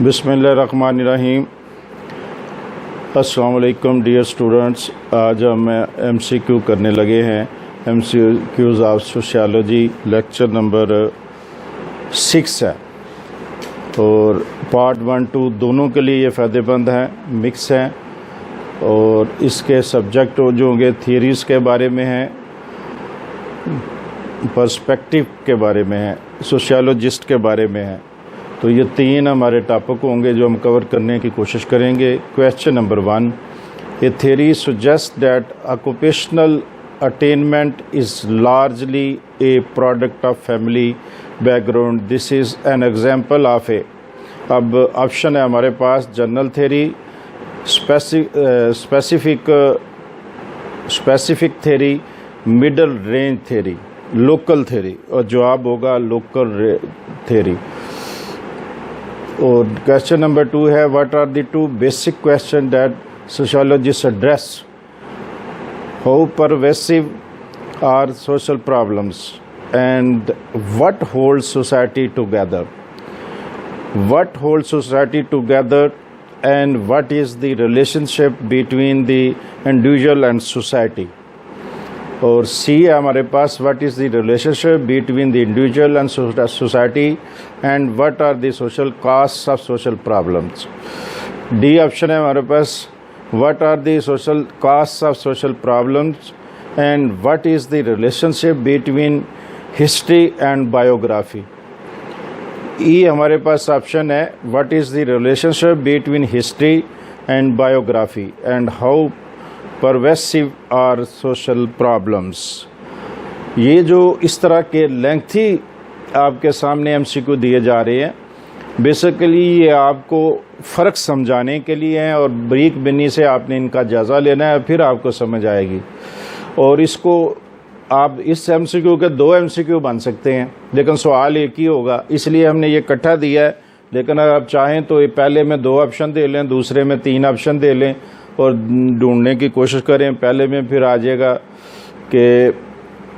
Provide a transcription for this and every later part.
बिस्मिल्लाहिर्रहमानिर्रहीम। अस्सलाम वालेकुम डियर स्टूडेंट्स। आज हम MCQ करने लगे हैं। MCQs of sociology lecture number 6 है और पार्ट 1, 2 दोनों के लिए ये फ़ायदेमंद हैं, मिक्स हैं। और इसके सब्जेक्ट जो होंगे थियरीज़ के बारे में हैं, पर्सपेक्टिव के बारे में हैं, सोशियोलॉजिस्ट के बारे में हैं। तो ये 3 हमारे टॉपिक होंगे जो हम कवर करने की कोशिश करेंगे। Question number 1, a theory suggest that occupational attainment is largely a product of family background, this is an example of a. अब ऑप्शन है हमारे पास general theory, specific theory, middle range theory, local theory, और जवाब होगा local theory. और question number 2 है, what are the 2 basic question that sociologist address? How pervasive are social problems and what holds society together? What holds society together and what is the relationship between the individual and society? और C है हमारे पास, what is the relationship between the individual and society and what are the social cost of social problems? D option है हमारे पास, what are the social cost of social problems and what is the relationship between history and biography? E हमारे पास option है, what is the relationship between history and biography and how pervasive are social problems? ये जो इस तरह के lengthy आपके सामने MCQ दिए जा रहे हैं, बेसिकली ये आपको फ़र्क समझाने के लिए हैं और बारीक बिनी से आपने इनका जायज़ा लेना है, फिर आपको समझ आएगी। और इसको आप इस MCQ के 2 MCQ बन सकते हैं, लेकिन सवाल एक ही होगा, इसलिए हमने ये इकट्ठा दिया है। लेकिन अगर आप चाहें तो ये पहले में 2 ऑप्शन दे लें, दूसरे में 3 ऑप्शन दे लें और ढूंढने की कोशिश करें। पहले में फिर आ जाएगा कि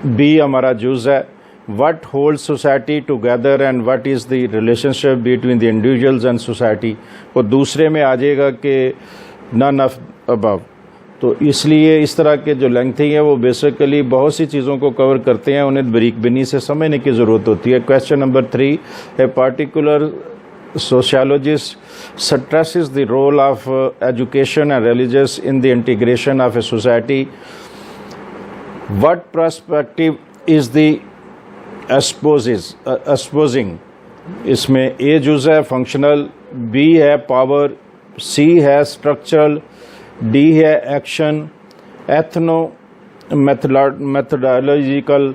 बी हमारा जुज़ है, what hold society together and what is the relationship between the individuals and society, और दूसरे में आ जाएगा कि नन ऑफ अबव। तो इसलिए इस तरह के जो लेंथी हैं वो बेसिकली बहुत सी चीज़ों को कवर करते हैं, उन्हें बारीक बिनी से समझने की ज़रूरत होती है। Question number 3, a particular sociologist stresses the role of education and religious in the integration of a society. What perspective is the exposing? इसमें A जुज़ है फंक्शनल, B है पावर, C है स्ट्रक्चरल, D है एक्शन, एथनो मेथोडोलॉजिकल।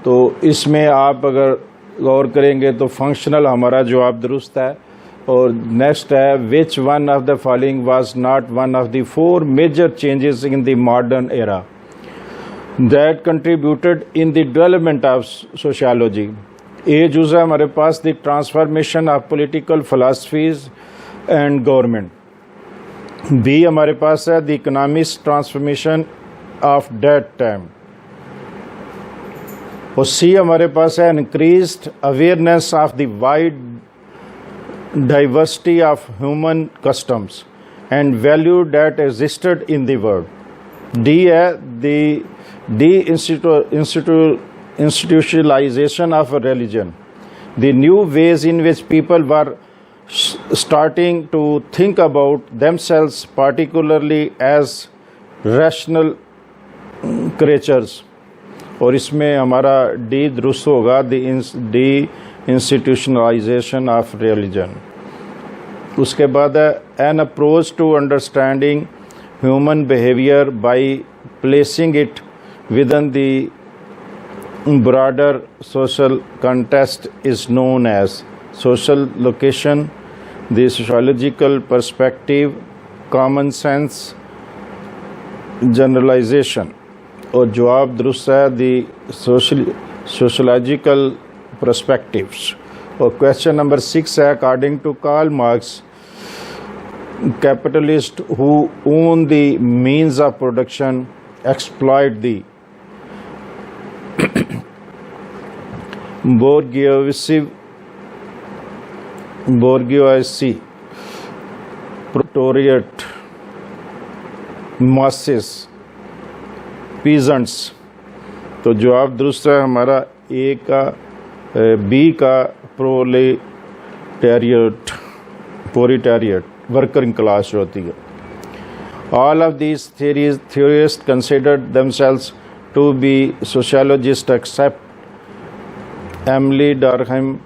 तो इसमें आप अगर गौर करेंगे तो फंक्शनल हमारा जवाब दुरुस्त है। और नेक्स्ट है, which one of the following was not one of the 4 major changes in the modern era that contributed in the development of sociology? A जुज़ है हमारे पास, the transformation of political philosophies and government. B हमारे पास है, the economic transformation of that time. और C हमारे पास है, increased awareness of the wide diversity of human customs and value that existed in the world. D है, the institutionalisation of religion, the new ways in which people were starting to think about themselves particularly as rational creatures. और इसमें हमारा D दुरुस्त होगा, D institutionalisation of religion. उसके बाद है, an approach to understanding human behaviour by placing it within the broader social context is known as social location, the sociological perspective, common sense, generalisation. और जवाब दुरुस्त है, दी सोशलॉजिकल पर्सपेक्टिव्स। और question number 6 है, according to Karl Marx, capitalist who own the means of production exploit the bourgeoisie proletariat, masses, peasants. तो जवाब दुरुस्त है हमारा ए का, बी का प्रोलेटारिएट, वर्किंग क्लास जो होती है। All of these theorists considered themselves to be sociologists except Emily Durkheim,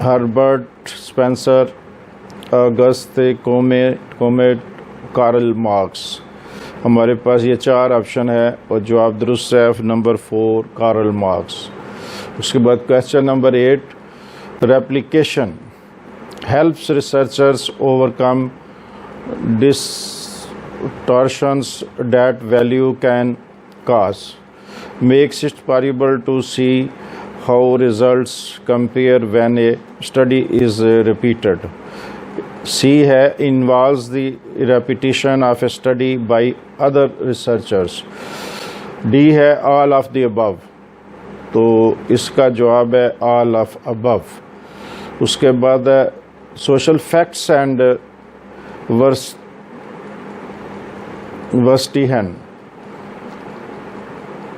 Herbert Spencer, Auguste Comte, Karl Marx। हमारे पास ये 4 ऑप्शन है और जवाब दुरुस्त है नंबर 4 कार्ल मार्क्स। उसके बाद question number 8, replication helps researchers overcome distortions that value can cause, makes it possible to see how results compare when a study is repeated। C है involves the repetition of a study by other researchers। D है all of the above, तो इसका जवाब है all of above। उसके बाद है social facts and Verstehen।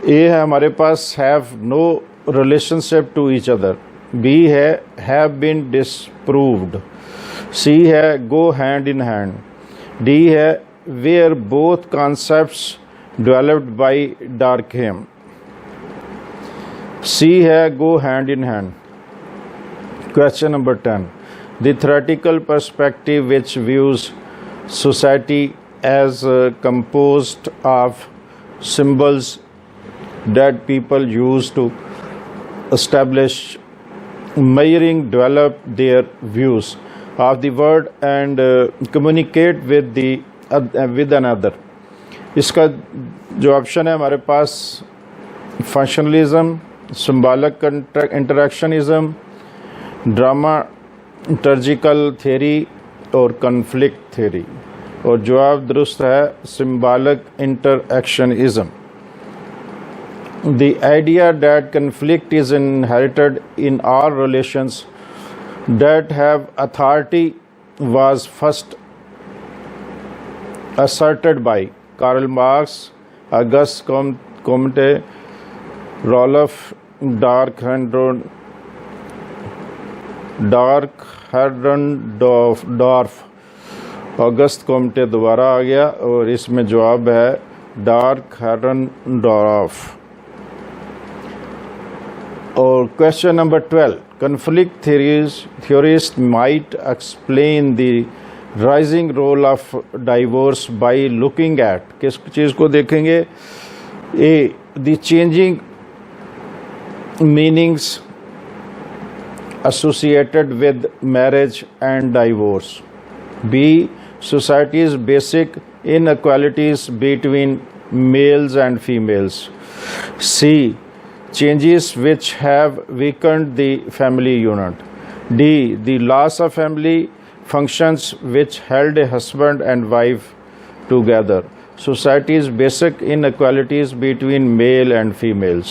A है हमारे पास have no relationship to each other. B है हैव बीन डिसप्रूव्ड। सी है go hand in hand. D है where both concepts developed by Durkheim. C है go hand in hand. Question number 10, the theoretical perspective which views society as composed of symbols that people use to establish, measuring, develop their views of the world and communicate with another। इसका जो option है हमारे पास functionalism, symbolic interactionism, ड्रामाटर्जिकल theory और conflict theory. और जवाब दुरुस्त है symbolic interactionism। The idea that conflict is inherited in all relations that have authority was first asserted by Karl Marx, Auguste Comte, Rolf Dahrendorf। August Comte दोबारा आ गया और इसमें जवाब है डार्कहेरेंडॉर्फ। और question number 12, conflict theorists might explain the rising role of divorce by looking at, किस चीज़ को देखेंगे? ए, the changing meanings associated with marriage and divorce। B, society's basic inequalities between males and females। C, changes which have weakened the family unit। D, the loss of family functions which held a husband and wife together। Society's basic inequalities between male and females।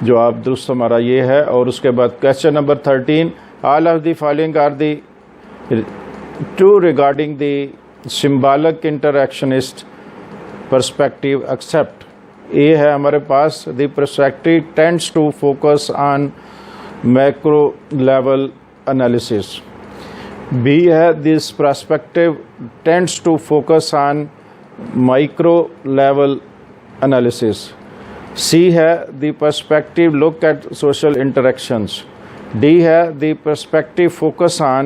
जवाब दुरुस्त हमारा ये है। और उसके बाद question number 13, all of the following are the true regarding the symbolic interactionist perspective except। A है हमारे पास the perspective tends to focus on macro level analysis। B है this perspective tends to focus on micro level analysis। सी है the perspective look at social interactions। D है the perspective focus on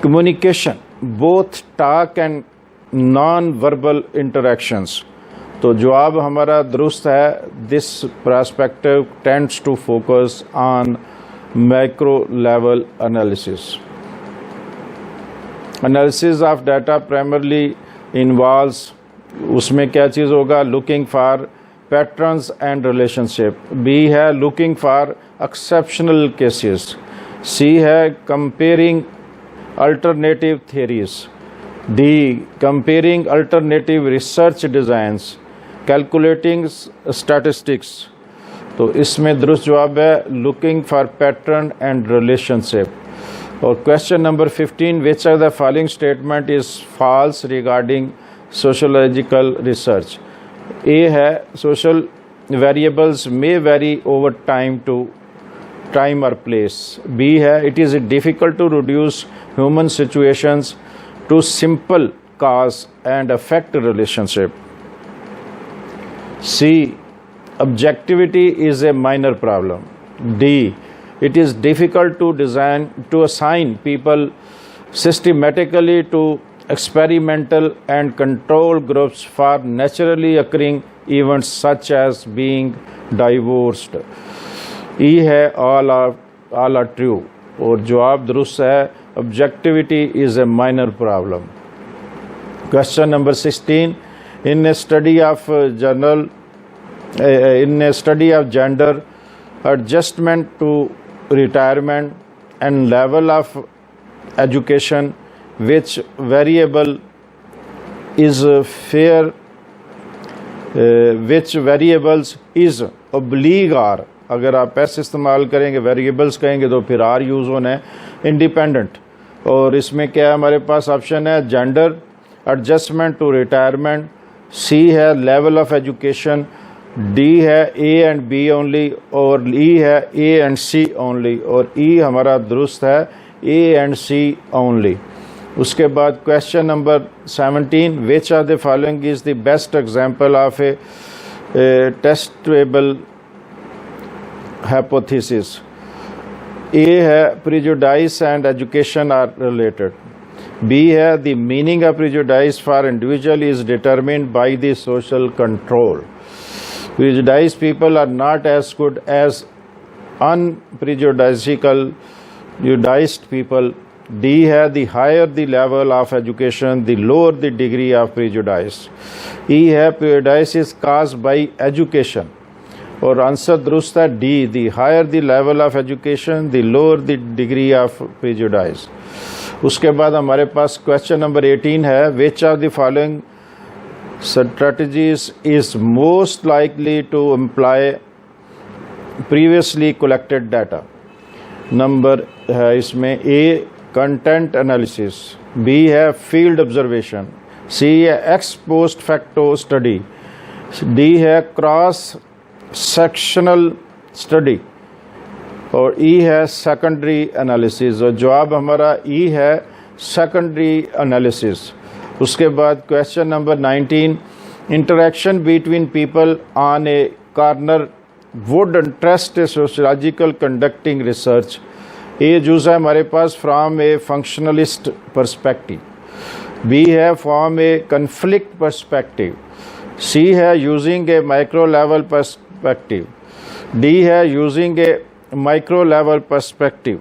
communication, both talk and non-verbal interactions। तो जवाब हमारा दुरुस्त है this perspective tends to focus on macro level analysis। Analysis of data primarily involves, उसमें क्या चीज़ होगा? looking for patterns and relationship। B है looking for exceptional cases। C है comparing alternative theories। D, comparing alternative research designs, calculating statistics। तो इसमें दुरुस्त जवाब है looking for pattern and relationship। और question number 15, which of the following statement is false regarding sociological research? A है social variables may vary over time to time और place. B है it is difficult to reduce human situations to simple cause and affect relationship. C, objectivity is a minor problem. D, it is difficult to assign people systematically to experimental and control groups for naturally occurring events such as being divorced. E है all are true और जवाब दुरुस्त है objectivity is a minor problem. Question number 16, in a study of gender adjustment to retirement and level of education, which variable is which variables is oblique R. अगर आप ऐसे इस्तेमाल करेंगे वेरिएबल्स कहेंगे तो फिर आर यूज़ होना है. इंडिपेंडेंट, और इसमें क्या है हमारे पास ऑप्शन है जेंडर एडजस्टमेंट टू रिटायरमेंट, सी है लेवल ऑफ एजुकेशन, डी है ए एंड बी ओनली और ई है ए एंड सी ओनली और ई हमारा दुरुस्त है ए एंड सी ओनली. उसके बाद question number 17, which are the following is the best example of a testable hypothesis? A है prejudice and education are related. B है the meaning of prejudice for individual is determined by the social control. Prejudiced people are not as good as unprejudiced people. D है the higher the level of education, the lower the degree of prejudice. E है prejudice is caused by education. और answer दुरुस्त है D, the higher the level of education the lower the degree of prejudice. उसके बाद हमारे पास question number 18 है, which are the following strategies is most likely to employ previously collected data? Number है इसमें ए कंटेंट एनालिसिस, बी है field observation, C है ex post facto study, D है क्रॉस सेक्शनल स्टडी और E है secondary analysis. और जवाब हमारा ई है सेकेंडरी एनालिसिस. उसके बाद question number 19, interaction between people on a corner would interest a sociological conducting research. A यूज़ है हमारे पास from a functionalist perspective, B है from a conflict perspective, C है using a micro level perspective, D है using a micro level perspective.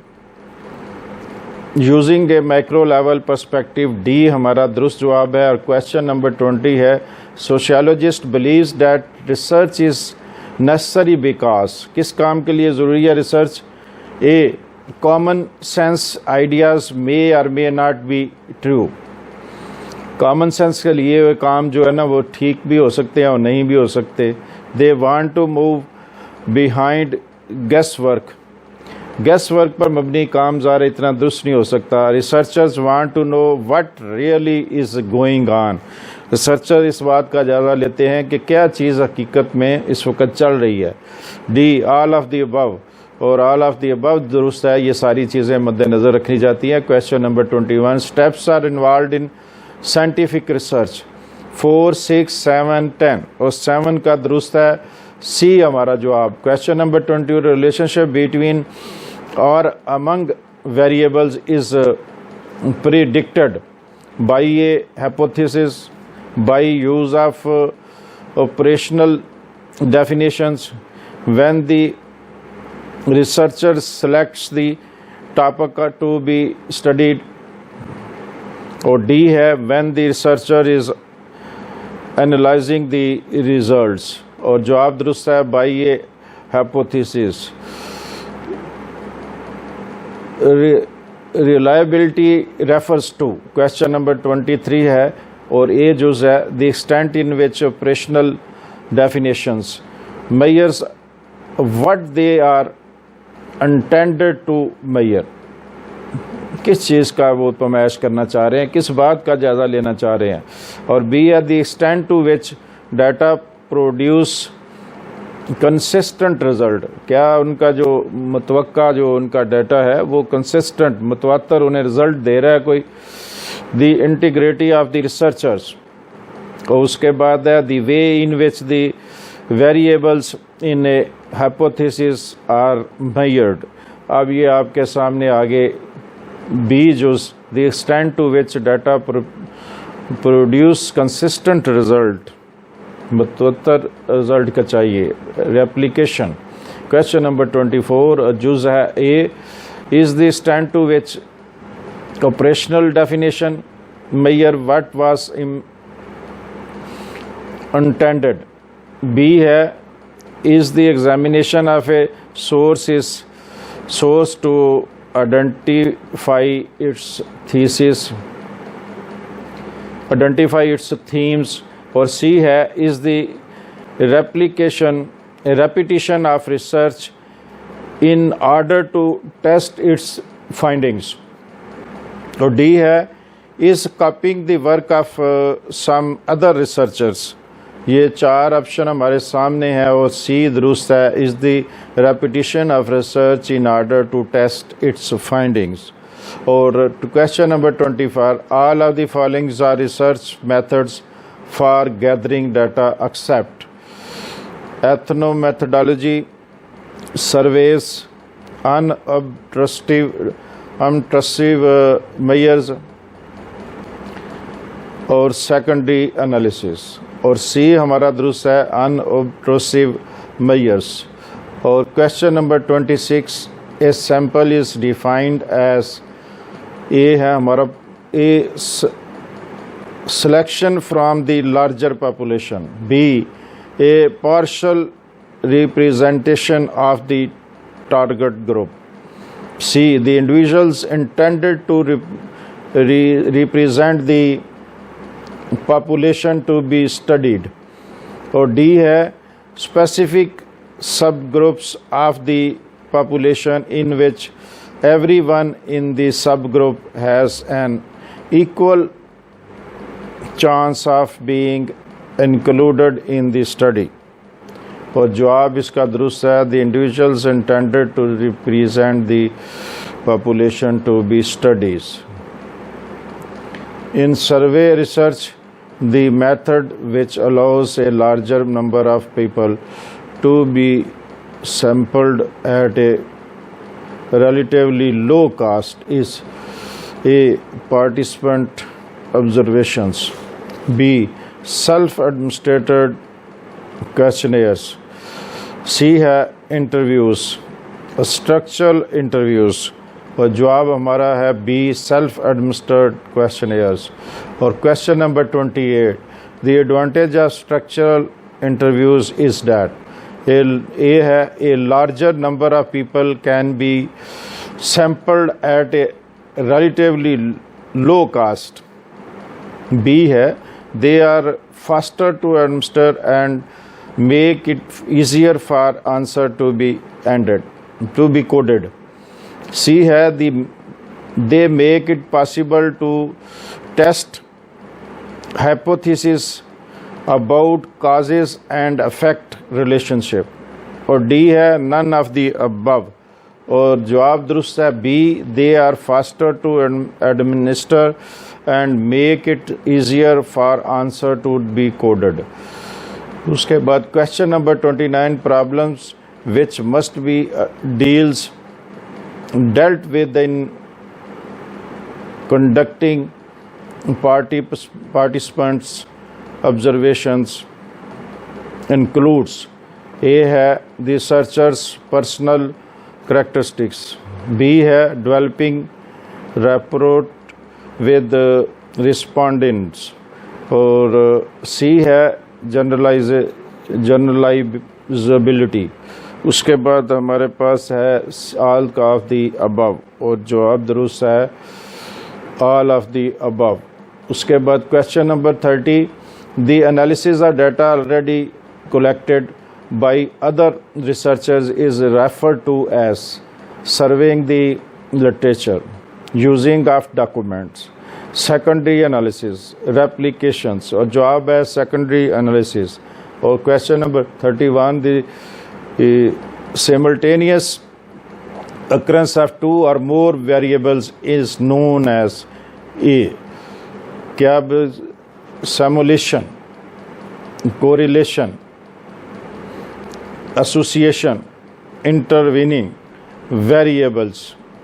Using a micro level perspective, D हमारा दुरुस्त जवाब है. और क्वेश्चन नंबर 20 है, sociologist believes that research is necessary because, किस काम के लिए ज़रूरी है research? A, common sense ideas may or may not be true. Common sense के लिए वो काम जो है ना वो ठीक भी हो सकते हैं और नहीं भी हो सकते. They want to move behind guess work, guess work पर मबनी काम ज़ाहिर इतना दुरुस्त नहीं हो सकता. Researchers want to know what really is going on, researcher इस बात का जायज़ा लेते हैं कि क्या चीज़ हकीकत में इस वक्त चल रही है. D all of the above, और ऑल ऑफ द अबव दुरुस्त है. ये सारी चीज़ें मद्देनज़र रखी जाती हैं. Question number 21, steps are involve in scientific research 4, 6, 7, 10 और 7 का दुरुस्त है सी हमारा जवाब. क्वेश्चन नंबर 20, रिलेशनशिप बिटवीन और among variables is predicted by a hypothesis by use of operational definitions when the researcher selects the topic to be studied. और D है when the researcher is analysing the results और जवाब दुरुस्त है by a hypothesis. Reliability refers to, question number 23 है और A जो है the extent in which operational definitions measures what they are intended to measure. किस चीज़ का वो पमाइश करना चाह रहे हैं, किस बात का जायज़ा लेना चाह रहे हैं। और बी है the extent to which data produce consistent result, क्या उनका जो मुतवक्का जो उनका डाटा है वो कंसिस्टेंट मुतवातर उन्हें रिज़ल्ट दे रहा है कोई। The integrity of the researchers, और उसके बाद है the way in which the variables in a hypothesis are measured. अब ये आपके सामने आगे बी जो the extent to which data produce consistent result, मुतवत्तर रिजल्ट का चाहिए। रेप्लिकेशन, क्वेश्चन नंबर 24 जुज है A is the extent to which operational definition measure what was intended। B है is the examination of a source is source to identify its thesis, identify its themes। और C है is the repetition of research in order to test its findings। और D है is copying the work of some other researchers। ये चार option हमारे सामने हैं और सी दुरुस्त है, is the repetition of research in order to test its findings. और question number 24 all of the followings are research methods for gathering data except ethnomethodology, surveys, unobtrusive measures और secondary analysis. और C हमारा दुरुस्त है unobtrusive measures. और question number 26 a sample is defined as, A है हमारा a selection from the larger population, B a partial representation of the target group, C the individuals intended to represent the population to be studied। और D है specific subgroups of the population in which everyone in the subgroup has an equal chance of being included in the study। और जवाब इसका दुरुस्त है the individuals intended to represent the population to be studies। In survey research, the method which allows a larger number of people to be sampled at a relatively low cost is A, participant observations, B, self-administered questionnaires, C है interviews, structural interviews। और जवाब हमारा है B self administered questionnaires. और question number 28 the advantage of structural interviews is that, A है a larger number of people can be sampled at a relatively low cost, B है they are faster to administer and make it easier for answer to be coded, C है they make it possible to test hypothesis about causes and effect relationship। और D है none of the above। और जवाब दुरुस्त है B they are faster to administer and make it easier for answer to be coded। उसके बाद question number 29 problems which must be dealt with in conducting participants observations includes, A है the researcher's personal characteristics, B है developing rapport with respondents, और C है generalizability। उसके बाद हमारे पास है ऑल ऑफ दी अबव और जवाब दुरुस्त है ऑल ऑफ दी अबव। उसके बाद question number 30 the analysis of data already collected by other researchers is referred to as surveying the literature. Using of documents, secondary analysis, replications, और जवाब है secondary analysis. और question number 31, the simultaneous occurrence of two or more variables is known as A। क्या simulation, correlation, association, intervening variables,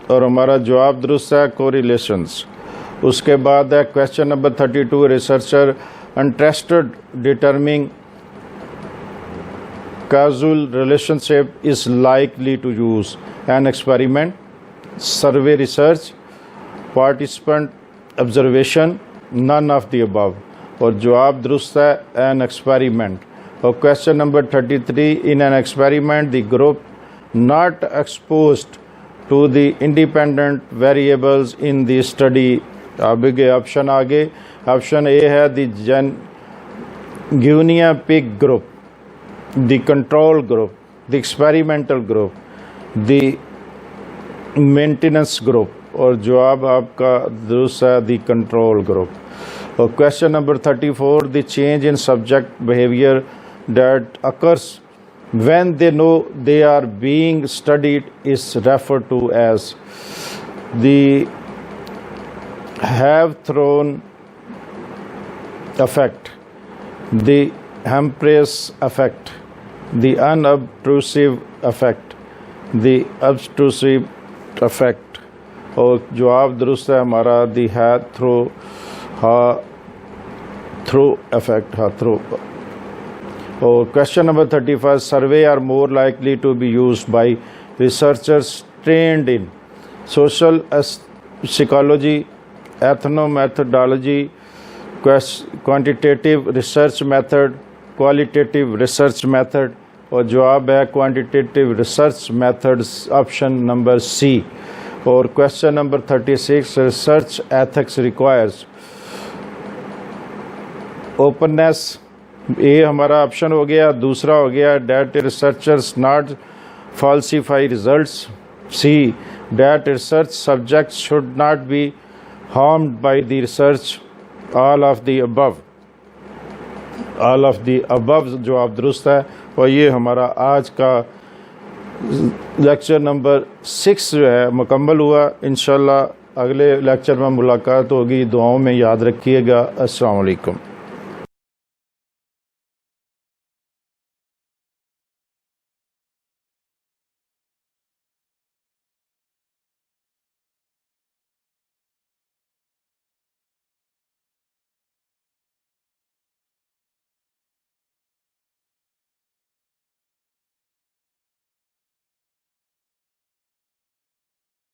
और हमारा जवाब दुरुस्त है correlations। उसके बाद है question number 32, researcher interested determining causal relationship is likely to use an experiment, survey research, participant observation, none of the above। और जवाब दुरुस्त है an experiment। और question number 33, in an experiment the group not exposed to the independent variables in the study, आगे option option A है the guinea pig group, the control group, the experimental group, the maintenance group, और जवाब आपका दुरुस्त है the control group। और question number 34, the change in subject behavior that occurs when they know they are being studied is referred to as the have thrown effect, the Humphreys effect, the unobtrusive effect, the obtrusive effect। और जवाब दुरुस्त है हमारा the through effect, through। और question number 35, survey are more likely to be used by researchers trained in social psychology, ethnomethodology, quantitative research method, qualitative research method। और जवाब है quantitative research methods, option number C. और question number 36, research ethics requires openness, ये हमारा option हो गया। दूसरा हो गया that researchers not falsify results, C that research subjects should not be harmed by the research, all of the above, all of the above जवाब दुरुस्त है। और ये हमारा आज का लेक्चर नंबर 6 जो है मुकम्मल हुआ। इंशाल्लाह अगले लेक्चर में मुलाकात होगी। दुआओं में याद रखिएगा। अस्सलाम वालेकुम।